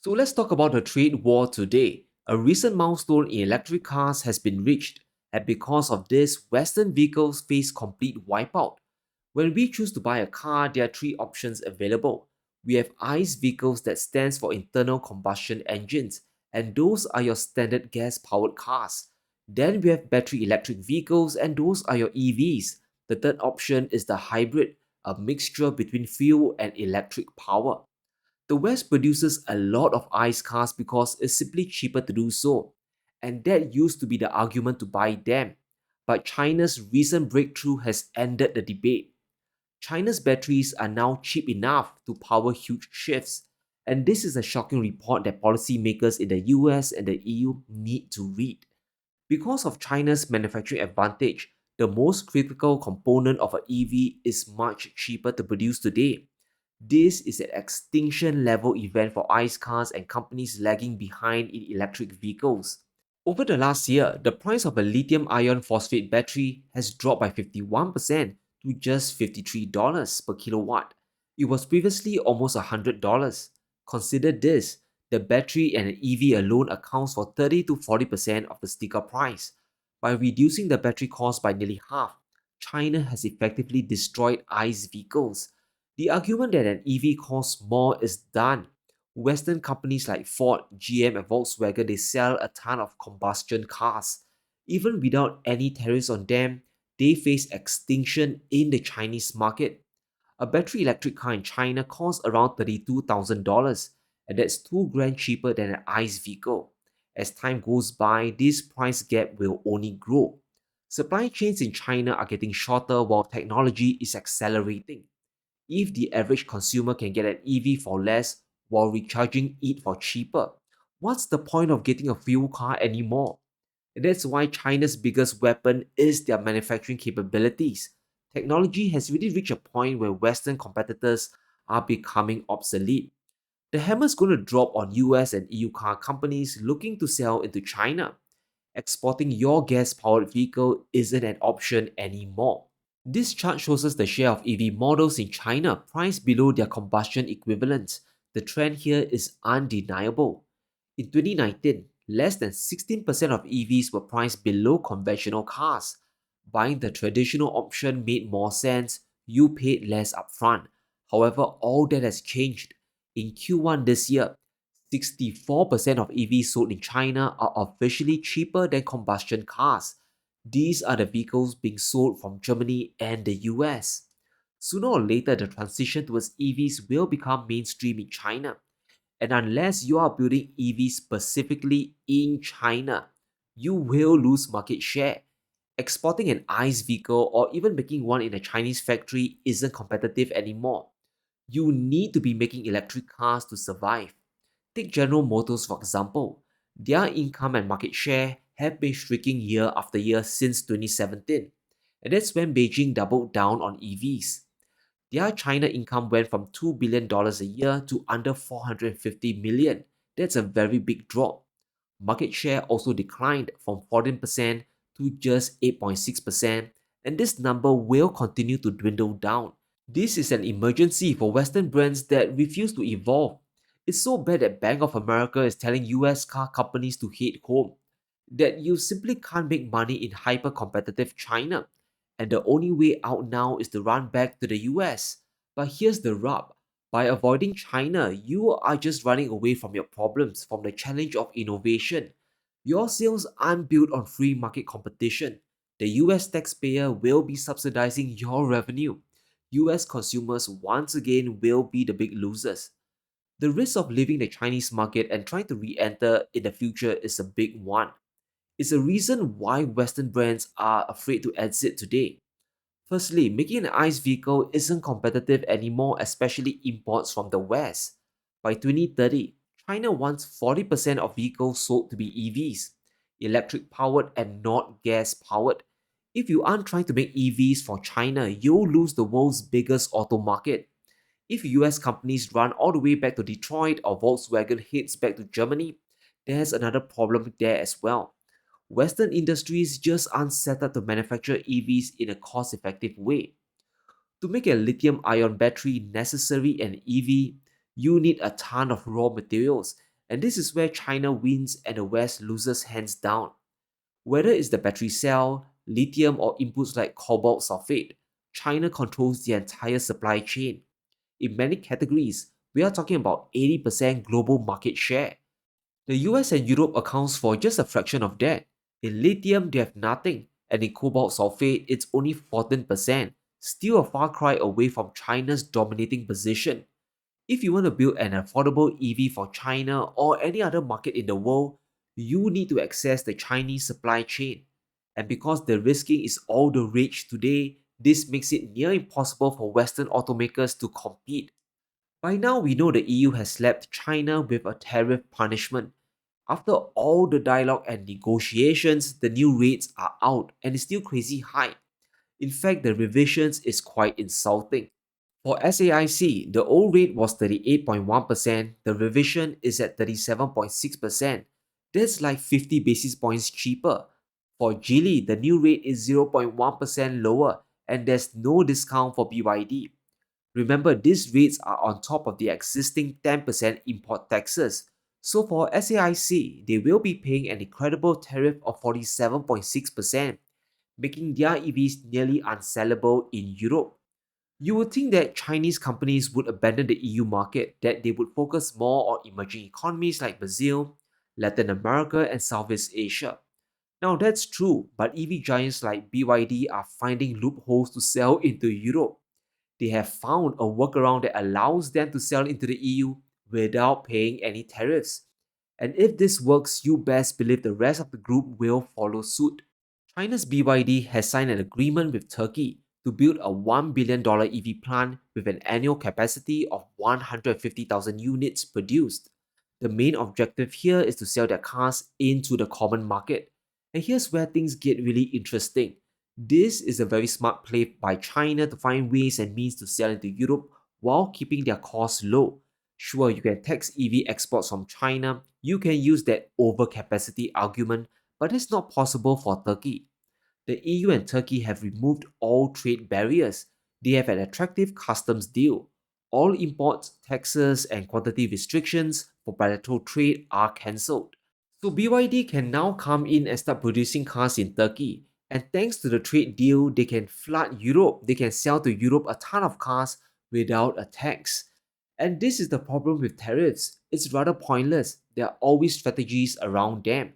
So let's talk about the trade war today. A recent milestone in electric cars has been reached, and because of this, Western vehicles face complete wipeout. When we choose to buy a car, there are three options available. We have ICE vehicles that stands for internal combustion engines, and those are your standard gas-powered cars. Then we have battery electric vehicles, and those are your EVs. The third option is the hybrid, a mixture between fuel and electric power. The West produces a lot of ICE cars because it's simply cheaper to do so, and that used to be the argument to buy them. But China's recent breakthrough has ended the debate. China's batteries are now cheap enough to power huge shifts, and this is a shocking report that policymakers in the US and the EU need to read. Because of China's manufacturing advantage, the most critical component of an EV is much cheaper to produce today. This is an extinction level event for ICE cars and companies lagging behind in electric vehicles. Over the last year, the price of a lithium iron phosphate battery has dropped by 51% to just $53 per kilowatt. It was previously almost $100. Consider this, the battery and an EV alone accounts for 30 to 40% of the sticker price. By reducing the battery cost by nearly half, China has effectively destroyed ICE vehicles. The argument that an EV costs more is done. Western companies like Ford, GM, and Volkswagen they sell a ton of combustion cars. Even without any tariffs on them, they face extinction in the Chinese market. A battery electric car in China costs around $32,000, and that's 2 grand cheaper than an ICE vehicle. As time goes by, this price gap will only grow. Supply chains in China are getting shorter while technology is accelerating. If the average consumer can get an EV for less while recharging it for cheaper, what's the point of getting a fuel car anymore? And that's why China's biggest weapon is their manufacturing capabilities. Technology has really reached a point where Western competitors are becoming obsolete. The hammer's going to drop on US and EU car companies looking to sell into China. Exporting your gas powered vehicle isn't an option anymore. This chart shows us the share of EV models in China priced below their combustion equivalents. The trend here is undeniable. In 2019, less than 16% of EVs were priced below conventional cars. Buying the traditional option made more sense, you paid less upfront. However, all that has changed. In Q1 this year, 64% of EVs sold in China are officially cheaper than combustion cars. These are the vehicles being sold from Germany and the US. Sooner or later, the transition towards EVs will become mainstream in China. And unless you are building EVs specifically in China, you will lose market share. Exporting an ICE vehicle or even making one in a Chinese factory isn't competitive anymore. You need to be making electric cars to survive. Take General Motors for example. Their income and market share have been shrinking year after year since 2017, and that's when Beijing doubled down on EVs. Their China income went from $2 billion a year to under 450 million. That's a very big drop. Market share also declined from 14% to just 8.6%, and this number will continue to dwindle down. This is an emergency for Western brands that refuse to evolve. It's so bad that Bank of America is telling US car companies to head home, that you simply can't make money in hyper competitive China, and the only way out now is to run back to the US. But here's the rub, by avoiding China, you are just running away from your problems, from the challenge of innovation. Your sales aren't built on free market competition. The US taxpayer will be subsidizing your revenue. US consumers once again will be the big losers. The risk of leaving the Chinese market and trying to re enter in the future is a big one. It's a reason why Western brands are afraid to exit today. Firstly, making an ICE vehicle isn't competitive anymore, especially imports from the West. By 2030, China wants 40% of vehicles sold to be EVs, electric powered and not gas powered. If you aren't trying to make EVs for China, you'll lose the world's biggest auto market. If US companies run all the way back to Detroit or Volkswagen heads back to Germany, there's another problem there as well. Western industries just aren't set up to manufacture EVs in a cost effective way. To make a lithium ion battery necessary an EV, you need a ton of raw materials, And this is where China wins and the West loses hands down. Whether it's the battery cell, lithium, or inputs like cobalt sulfate, China controls the entire supply chain. In many categories, we are talking about 80% global market share. The US and Europe accounts for just a fraction of that. In lithium, they have nothing, and in cobalt sulfate, it's only 14%, still a far cry away from China's dominating position. If you want to build an affordable EV for China or any other market in the world, you need to access the Chinese supply chain. And because the risking is all the rage today, this makes it near impossible for Western automakers to compete. By now, we know the EU has slapped China with a tariff punishment. After all the dialogue and negotiations, the new rates are out and it's still crazy high. In fact, the revisions is quite insulting. For SAIC, the old rate was 38.1%, the revision is at 37.6%. That's like 50 basis points cheaper. For Geely, the new rate is 0.1% lower and there's no discount for BYD. Remember, these rates are on top of the existing 10% import taxes. So for SAIC, they will be paying an incredible tariff of 47.6%, making their EVs nearly unsellable in Europe. You would think that Chinese companies would abandon the EU market, that they would focus more on emerging economies like Brazil, Latin America, and Southeast Asia. Now that's true, but EV giants like BYD are finding loopholes to sell into Europe. They have found a workaround that allows them to sell into the EU without paying any tariffs. And if this works, you best believe the rest of the group will follow suit. China's BYD has signed an agreement with Turkey to build a $1 billion EV plant with an annual capacity of 150,000 units produced. The main objective here is to sell their cars into the common market. And here's where things get really interesting. This is a very smart play by China to find ways and means to sell into Europe while keeping their costs low. Sure, you can tax EV exports from China, you can use that overcapacity argument, but it's not possible for Turkey. The EU and Turkey have removed all trade barriers. They have an attractive customs deal. All imports, taxes, and quantity restrictions for bilateral trade are cancelled. So BYD can now come in and start producing cars in Turkey. And thanks to the trade deal, they can flood Europe. They can sell to Europe a ton of cars without a tax. And this is the problem with tariffs. It's rather pointless. There are always strategies around them.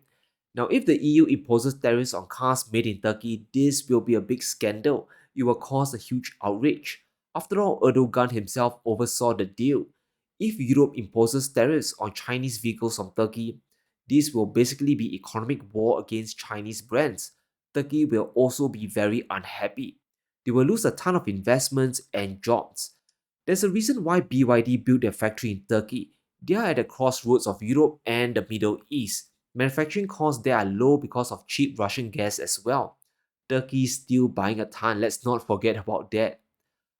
Now, if the EU imposes tariffs on cars made in Turkey, this will be a big scandal. It will cause a huge outrage. After all, Erdogan himself oversaw the deal. If Europe imposes tariffs on Chinese vehicles from Turkey, this will basically be economic war against Chinese brands. Turkey will also be very unhappy. They will lose a ton of investments and jobs. There's a reason why BYD built their factory in Turkey. They are at the crossroads of Europe and the Middle East. Manufacturing costs there are low because of cheap Russian gas as well. Turkey is still buying a ton, let's not forget about that.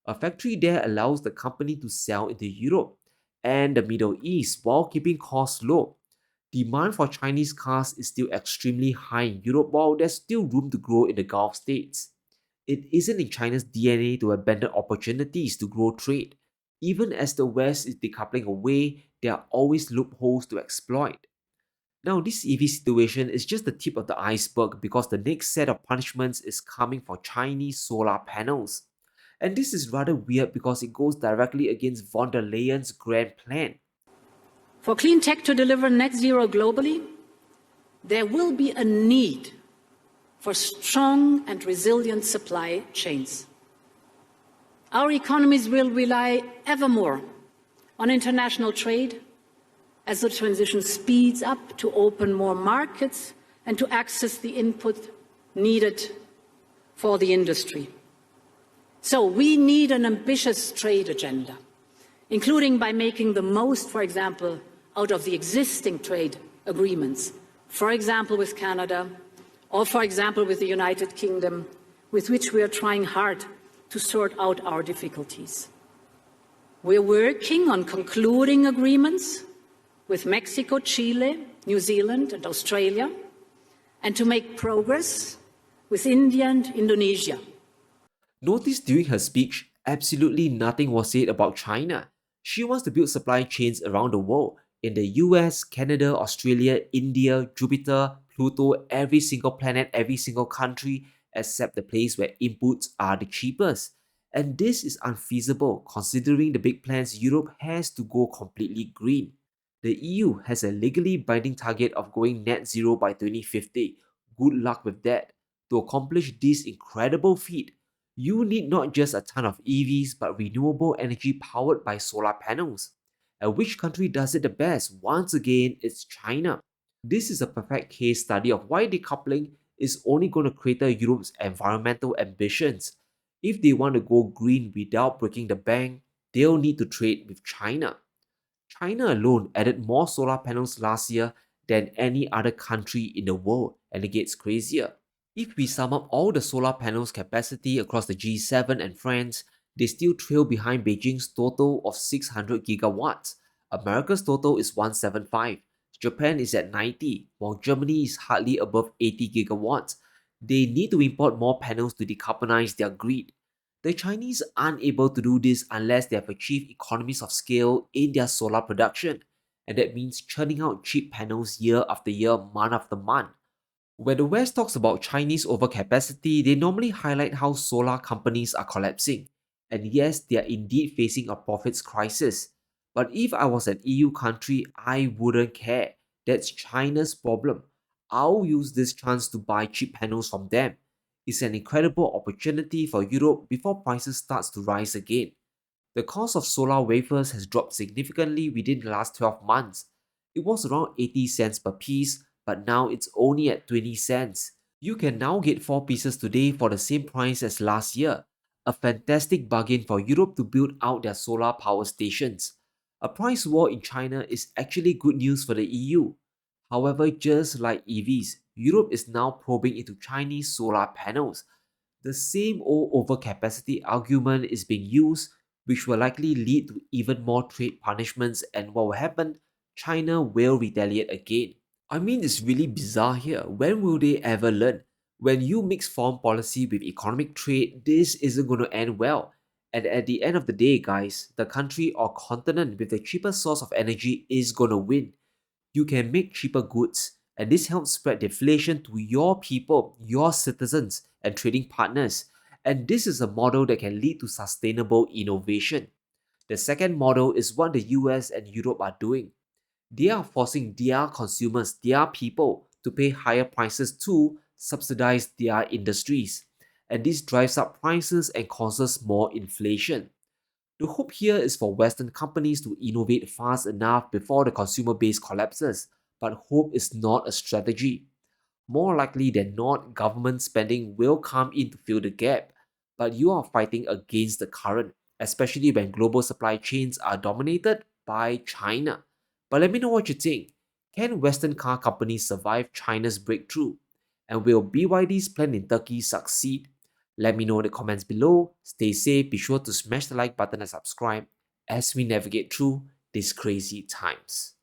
A factory there allows the company to sell into Europe and the Middle East while keeping costs low. Demand for Chinese cars is still extremely high in Europe while there's still room to grow in the Gulf states. It isn't in China's DNA to abandon opportunities to grow trade. Even as the West is decoupling away, there are always loopholes to exploit. Now, this EV situation is just the tip of the iceberg because the next set of punishments is coming for Chinese solar panels. And this is rather weird because it goes directly against von der Leyen's grand plan. For clean tech to deliver net zero globally, there will be a need for strong and resilient supply chains. Our economies will rely ever more on international trade as the transition speeds up to open more markets and to access the input needed for the industry. So we need an ambitious trade agenda, including by making the most, for example, out of the existing trade agreements, for example with Canada, or for example with the United Kingdom, with which we are trying hard to sort out our difficulties. We're working on concluding agreements with Mexico, Chile, New Zealand and Australia, and to make progress with India and Indonesia. Notice during her speech, absolutely nothing was said about China. She wants to build supply chains around the world. In the US, Canada, Australia, India, Jupiter, Pluto, every single planet, every single country, except the place where inputs are the cheapest. And this is unfeasible considering the big plans Europe has to go completely green. The EU has a legally binding target of going net zero by 2050. Good luck with that. To accomplish this incredible feat, you need not just a ton of EVs but renewable energy powered by solar panels. And which country does it the best? Once again, it's China. This is a perfect case study of why decoupling is only going to crater Europe's environmental ambitions. If they want to go green without breaking the bank, they'll need to trade with China. China alone added more solar panels last year than any other country in the world, and it gets crazier. If we sum up all the solar panels capacity across the G7 and France, they still trail behind Beijing's total of 600 gigawatts. America's total is 175. Japan is at 90, while Germany is hardly above 80 gigawatts. They need to import more panels to decarbonize their grid. The Chinese aren't able to do this unless they have achieved economies of scale in their solar production, and that means churning out cheap panels year after year, month after month. When the West talks about Chinese overcapacity, they normally highlight how solar companies are collapsing. And yes, they are indeed facing a profits crisis. But if I was an EU country, I wouldn't care. That's China's problem. I'll use this chance to buy cheap panels from them. It's an incredible opportunity for Europe before prices starts to rise again. The cost of solar wafers has dropped significantly within the last 12 months. It was around 80 cents per piece, but now it's only at 20 cents. You can now get 4 pieces today for the same price as last year. A fantastic bargain for Europe to build out their solar power stations. A price war in China is actually good news for the EU. However, just like EVs, Europe is now probing into Chinese solar panels. The same old overcapacity argument is being used, which will likely lead to even more trade punishments, and what will happen? China will retaliate again. I mean, it's really bizarre here. When will they ever learn? When you mix foreign policy with economic trade, this isn't going to end well. And at the end of the day, guys, the country or continent with the cheapest source of energy is going to win. You can make cheaper goods, and this helps spread deflation to your people, your citizens, and trading partners. And this is a model that can lead to sustainable innovation. The second model is what the US and Europe are doing. They are forcing their consumers, their people, to pay higher prices to subsidize their industries. And this drives up prices and causes more inflation. The hope here is for Western companies to innovate fast enough before the consumer base collapses, but hope is not a strategy. More likely than not, government spending will come in to fill the gap, but you are fighting against the current, especially when global supply chains are dominated by China. But let me know what you think. Can Western car companies survive China's breakthrough? And will BYD's plan in Turkey succeed? Let me know in the comments below. Stay safe, be sure to smash the like button and subscribe as we navigate through these crazy times.